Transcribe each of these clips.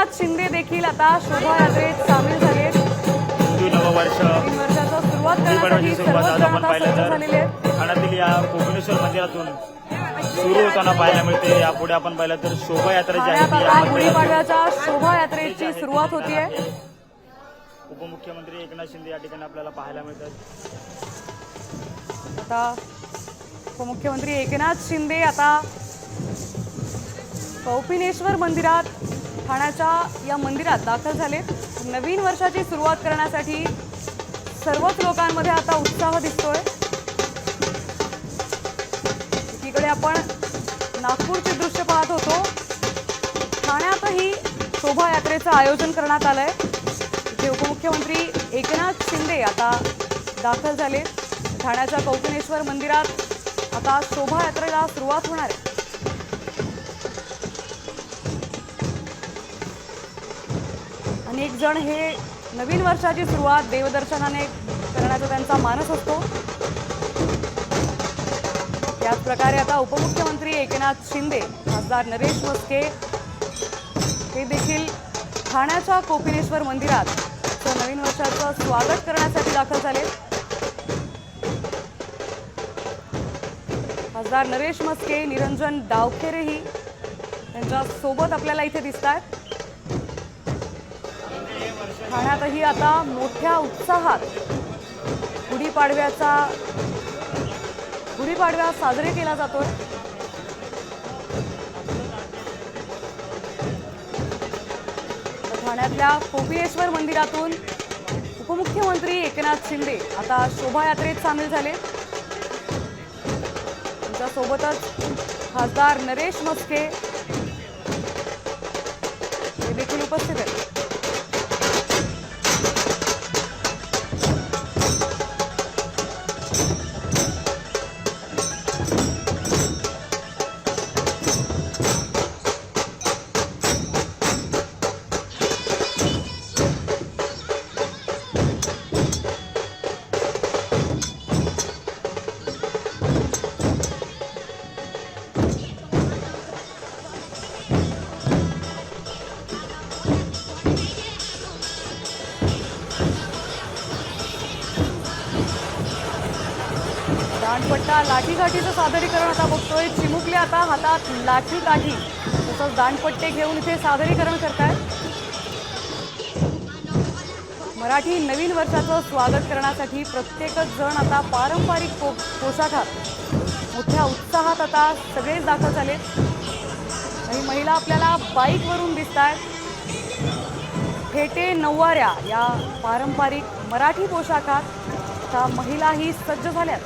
एकनाथ शिंदे देखील आता शोभायात्रेत सामील झाले आहेत। हिंदू नववर्ष नवीन वर्षाचा सुरुवात करण्यासाठी सुरुवात सर्वच आज जण आपण आता पाहिलं सज्ज तर झालेले आहेत। ठाण्यातील या कोपिनेश्वर मंदिरातून सुरू होताना पाहायला मिळते। यापुढे आपण पाहिलं तर शोभायात्रा जी आहे ठाण्यात ती आता या गुढीपाडव्याच्या शोभायात्रेची सुरुवात होतीये। उपमुख्यमंत्री एकनाथ शिंदे या ठिकाणी आपल्याला पाहायला मिळतात। आता उपमुख्यमंत्री एकनाथ शिंदे आता कौपिनेश्वर मंदिरात ठाण्याच्या या मंदिरात दाखल झाले। नवीन वर्षाची सुरुवात करण्यासाठी सर्वच लोकांमध्ये आता उत्साह दिसतोय। एकीकडे आपण नागपूरचे दृश्य पाहत होतो, ठाण्यातही शोभायात्रेचं आयोजन करण्यात आलंय। इथे उपमुख्यमंत्री एकनाथ शिंदे आता दाखल झाले। ठाण्याच्या कौपिनेश्वर मंदिरात आता शोभायात्रेला सुरुवात होणार आहे। अनेक जण हे नवीन वर्षाची सुरुवात देवदर्शनाने करण्याचा त्यांचा मानस असतो। याच प्रकारे आता उपमुख्यमंत्री एकनाथ शिंदे, खासदार नरेश म्हस्के हे देखील ठाण्याच्या कोपिनेश्वर मंदिरात नवीन वर्षाचं स्वागत करण्यासाठी दाखल झाले। खासदार नरेश म्हस्के, निरंजन डावखेरेही त्यांच्या सोबत आपल्याला इथे दिसतात। ठाण्यातही आता मोठ्या उत्साहात गुढीपाडवा साजरे केला जातोय। ठाण्यातल्या कोपिनेश्वर मंदिरातून उपमुख्यमंत्री एकनाथ शिंदे आता शोभायात्रेत सामील झाले। त्यांच्यासोबतच खासदार नरेश म्हस्के हे देखील उपस्थित आहेत। दांडपट्टा लाठीकाठीचं सादरीकरण आता बघतोय। चिमुकले आता हातात लाठीकाठी तसंच दांडपट्टे घेऊन इथे सादरीकरण करतायत। मराठी नवीन वर्षाचं स्वागत करण्यासाठी प्रत्येकच जण आता पारंपरिक पोशाखात मोठ्या उत्साहात आता सगळेच दाखल झालेत। काही महिला आपल्याला बाईकवरून दिसतायत। फेटे नऊवाऱ्या या पारंपरिक मराठी पोशाखात आता महिलाही सज्ज झाल्यात।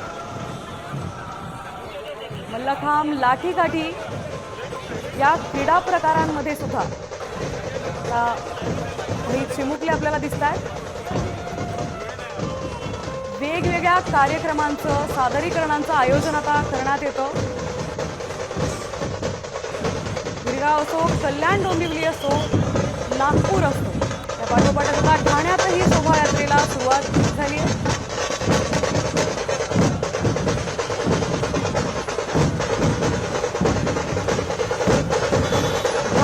मल्लखांब, लाठीकाठी या क्रीडा प्रकारांमध्ये सुद्धा काही चिमुकले आपल्याला दिसतात। वेगवेगळ्या कार्यक्रमांचं, सादरीकरणांचं आयोजन आता करण्यात येतं। गिरगाव असो, कल्याण डोंबिवली असो, नागपूर असो, त्या पाठोपाठ आता ठाण्यातही शोभायात्रेला सुरुवात झाली आहे।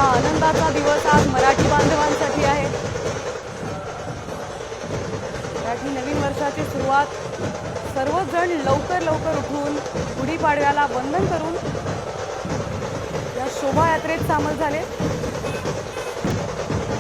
आनंदाचा दिवस आज मराठी बांधवांसाठी आहे। मराठी नवीन वर्षाची सुरुवात सर्वच जण लवकर उठून गुढीपाडव्याला वंदन करून या शोभायात्रेत सामील झाले।